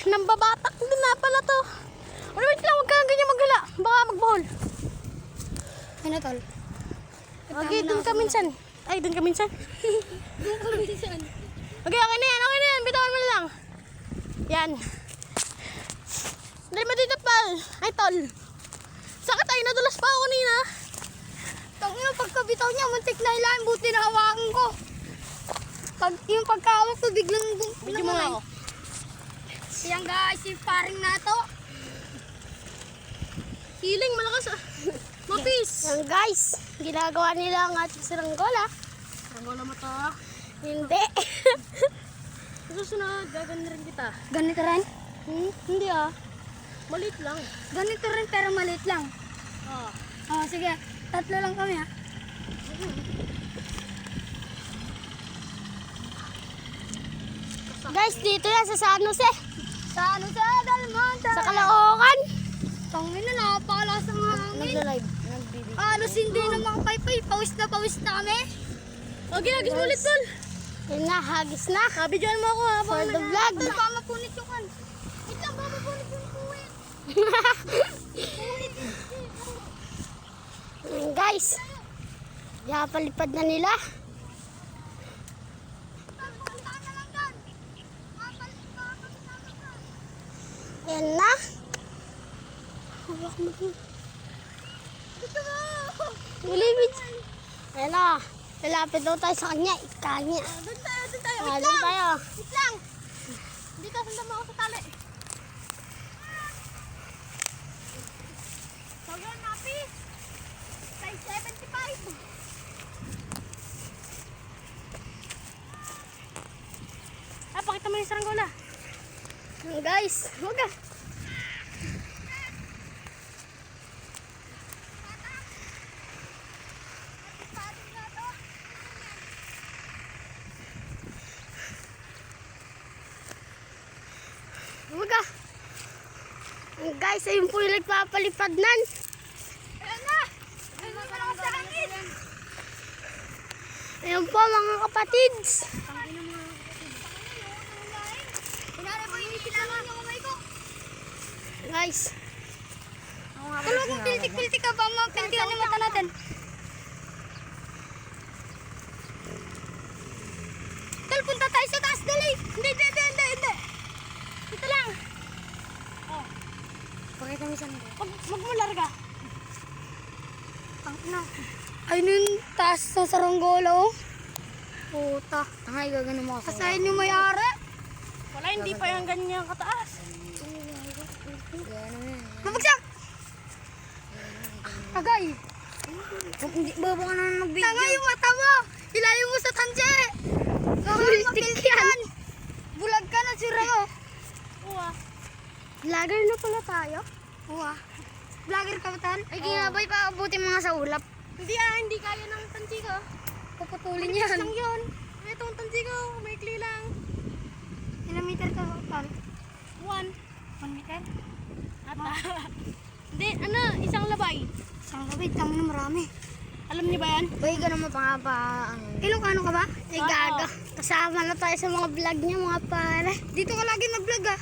Nambabatak din na pala to. Ano, wait lang, huwag kang ganyan maggala. Baka magbuhol. Ano tol? Okay, dun ka minsan. Ay, dun ka minsan. Doon ka minsan. Okay, okay na yan. Bitawan mo na lang. Yan. Dali mo dito, pal. Ay, tol. Sakit ay, nadulas pa ako kanina. Tangina, pagkabitaw niya, muntik na ilahin, buti na hawakan ko. Yung pagkahawak ko, biglang Medyo mo nga ako. Yan guys, yung paring na to. Healing, malakas ah. Mapis. Yan guys, ginagawa nila ang ating saranggola. Saranggola mo to. Hindi. Susunod, gaganda rin kita. Ganito rin? Hindi ah. Maliit lang. Ganito rin pero maliit lang. Ah. Oh, sige, 3 lang kami ha. Guys, dito yan sa San Jose. San Jose del Monte. Sa Caloocan. Tangina, napakalas ng hangin. Nagla-live. Nagbibig. Halos hindi na makapaypay. Pawis na kami. O, ginagis mo ulit, tol. Yun na, hagis na. Kabidyoan mo ako ha. For the vlog. Tol, baka mapunit yung kan. Wait lang, baka mapunit yung kuwit. Guys, yapalipad na nila. Yan na. Hawak mo din. Dito mo! Bilibid. Ayan na. Lalapit daw tayo sa kanya. Ikanya. Doon tayo. Doon tayo. Wait lang. Dito, sundan mo ako sa tali. Sobrang napis. Size 75. Pakita mo yung saranggola. Guys, huwag ka. Huwag ka. Guys, ayun po yung nagpapalipad nan. Ayan na. Ayun na lang sa hangin. Ayun po mga kapatids. Guys. Tulog mo, piltik-piltik ka ba? Piltikan yung mata natin. Tal, punta tayo sa taas, dali. Hindi. Ito lang. Oh. Pakita mo saan. Magmular ka. Tangina. Ayun yung taas sa saranggola, oh. Puta. Tangay, gagano mo ako. Kasahin yung may-ari. Wala, hindi pa yung ganyan kataas. Mabagsak! Agay! Hindi, baba ka na magbigyan. Tanga yung mata mo! Hilayo mo sa tanse! Plastic yan! Bulag ka na, sira mo! Uwa. Vlogger na pala tayo? Uwa. Vlogger ka ba tan? Ay, ginabay pa abutin mga sa ulap. Hindi kaya ng tansi ko. Puputulin Manipis yan. lang yun. Itong tansi ko, maikli lang. Ilang meter ka ba, tan? 1 meter? Ata. Hindi, isang labay. Isang gabi, tangin na marami. Alam niyo ba yan? Uy, gano'n mo pa Ilocano ka ba? Ay, Oo. gaga. Kasama na tayo sa mga vlog niya, mga pare. Dito ka lagi mag-vlog, ah.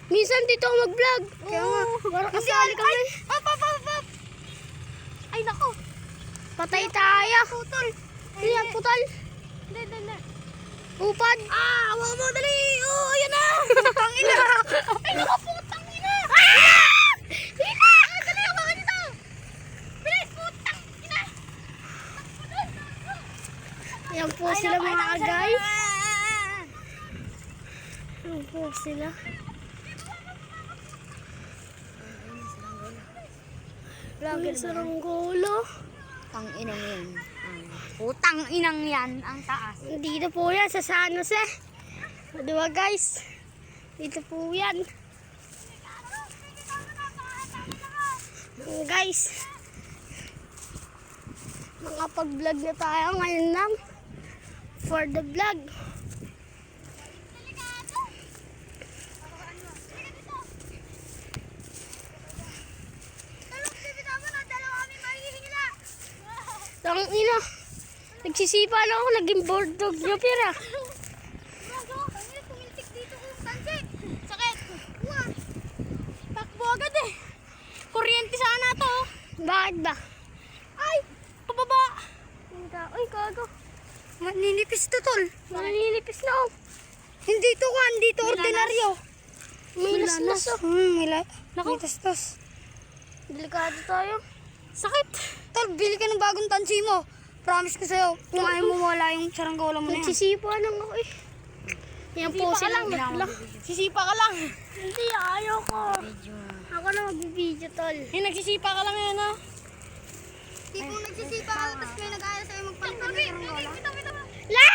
Minsan dito ako mag-vlog. Kaya nga, parang kasali kami. Op! Ay, naku. Patay tayo. Putol. Hindi, putol. Hindi. Upad. Awa mo, dali. Ayan na. Tangina. Ay, naku, putang ina. Dali ako, bakit ito? Bilis, putang ina. Yan po sila mga guys. Yan po sila. Lagi saranggola. Putang inang yan. Putang inang yan ang taas. Dito po yan sa San Jose. Diba guys? Dito po yan. Guys, makapag-vlog na tayo ngayon lang. For the vlog. Tangina ina. Nagsisipa na ako, naging board dog niya pira. Pumitik dito kung tansi. kuryente sana to. Bakit ba? Ay, pababa. Ay, kago. Maninipis to, tol. Maninipis na oh. Hindi to kan, dito ordinaryo. May laslas oh. May tastos. Delikado tayo. Sakit. Tol, bili ka ng bagong tansi mo. Promise ko sa'yo, kung ayaw mo wala yung saranggola mo na yan. Nagsisipa lang ako eh. Yan po Sisipa ka silang lang. Sisipa ka lang. Hindi, ayaw ko. Ako na magbibideo, tol. Yung nagsisipa ka lang yan, ah. Tipong nagsisipa ka, tapos kayo nag-aaya sa'yo magpalit ng saranggola. La!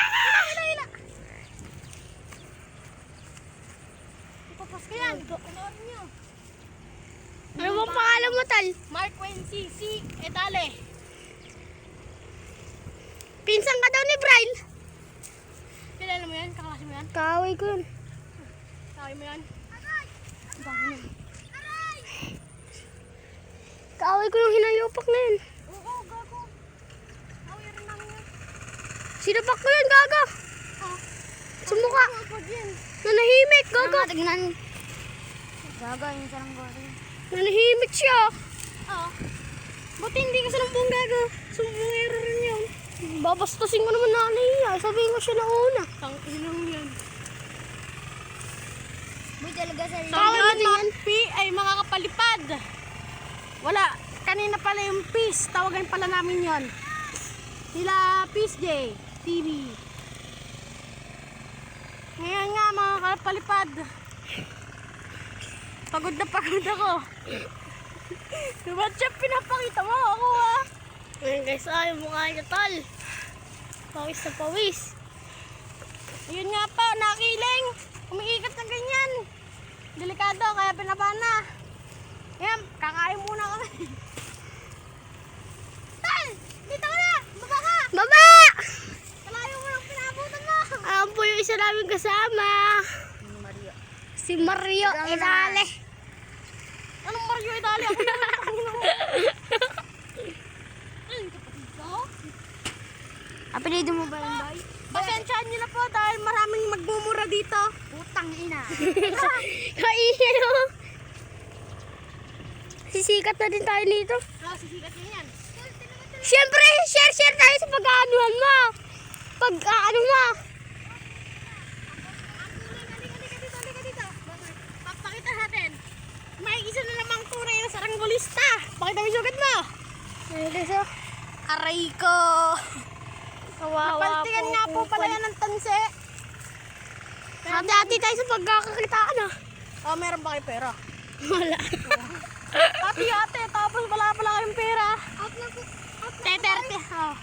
Ipapas ka yan. Panoorin nyo. Ano bang pangalan mo, tol? Mark Wency, si Etale. Pinsan ka daw ni Brian. Kilala mo yan? Kaklase mo yan? Kaaway ko yun. Kawin mo yan? Kaaway ko yung hinayupak na yun. Oo, gago. Kawin rin namin yan. Sinapak ko yun, gago. Sumuka. Pag yan. Nanahimik, gago. Tignan. Gaga yung saranggola. Nanahimik siya. Oo. Buti hindi ka salumbong gago. Sumbongero rin yun. Babastusin ko naman na sabihin ko siya na una. Tanginang yan. Boy, talaga sa So yun, mga P ay mga kapalipad. Wala. Kanina pala yung Peace. Tawagan pala namin yon. Sila Peace J TV. Ngayon nga mga kapalipad. Pagod na pagod ako. Ba't siya pinapakita mo ako ah? Ayun guys, ay mukha niya, tol. Pawis na pawis. Yun nga pa, nakiling. Umiikot na ganyan. Delikado, kaya pinabana. Yan, kakain muna kami. Tal! Dito ka na! Baba ka! Baba! Kalayo mo lang pinabutan mo. Ayan po yung isa namin kasama. Si Mario Edale. Anong Mario Italia? Ako naman ang Panginoon. Ay, kapatid ko. Apelido mo ba yung boy? Pasensyaan niyo na po dahil maraming magmumura dito. putang ina. Kaingin mo. Sisikat na din tayo dito. Sisikat niya yan. Siyempre, share tayo sa pag-aanuhan mo. Pag-aano mo. Halika dito. Papakita natin. May isa na namang tunay na saranggolista. Pakita mo yung sugat mo. Ayun guys, oh. Aray ko. Kawawa Napaltingan nga po pala yan ng tanse. Hati-hati tayo sa pagkakakitaan ah. Oh, meron ba kayo pera? Wala. Hati-hati, tapos wala pala kayong pera. Te-30. Oh.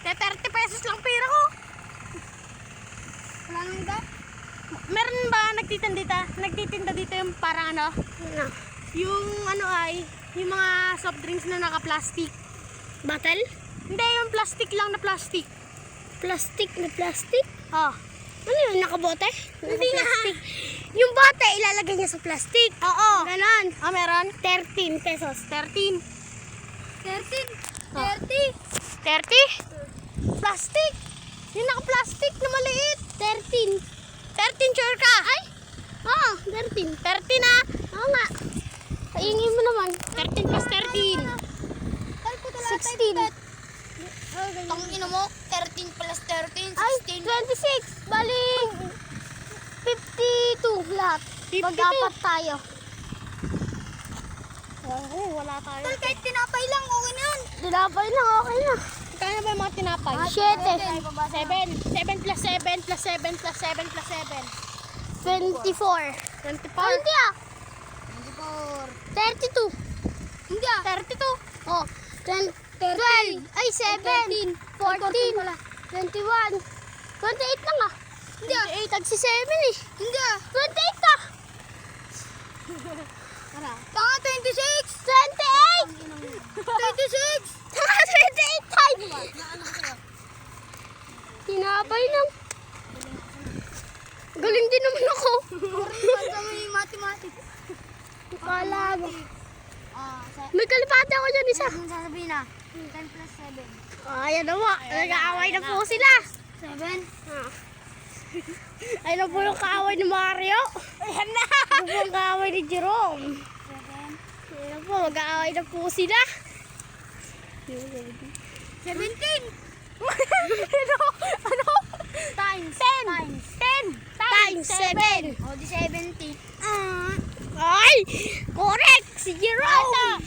Te-30 pesos lang pera ko. Wala nang da. Meron ba nagtitinda dito yung parang ano? Ano? Yung ano ay, yung mga soft drinks na naka-plastic. Battle? Hindi, yung plastic lang na plastic. Plastic na plastic? Oh. Ano yun? Nakabote? Hindi na. Plastic. Yung bote, ilalagay niya sa plastic. Oo. Ganon. Ah, meron? 13 pesos. 13. 13. 30? Plastic? Yung naka-plastic na maliit. 13. 13 sure ka? Ay, Oo, 13. 13 na. Oo nga. Paingin mo naman. 13 plus 13. 16. Tang ina mo, 13 plus 13, 16. Ay, 26. Bali, 52 lahat. 52. Mag-apat tayo. Oo, wala tayo. Tol, kahit tinapay lang, okay na yun. Dinapay na, okay na. Kaya ba yung mga tinapay? 7. 7 plus 7 plus 7 plus 7 plus 7. 24. 24. Oh, hindi ah. 24. 32. Hindi ah. 32. Oh, 12. Ay, 7. 14. 21. 28 lang ah. Hindi ah. 8 tag si 7 eh. Hindi ah. 28 ah. Tanga, 26. 28. 26. 28 tayo. Tinapay lang. Galing din naman ako. Orin ka may mathematics. Kala mo. Ah, May kalipate ako dyan isa. Anong sasabihin na? 10 plus 7. Ayan na mo. Nag-aaway na po sila. 7. Ayun na po yung kaaway ni Mario. Ayan na. Ito po yung kaaway ni Jerome. 7. Ayan na po. po, mag-aaway na po sila. 17. Ano? Times. 10 times 7. O, di 70. Ay! Correct! Si Jerome!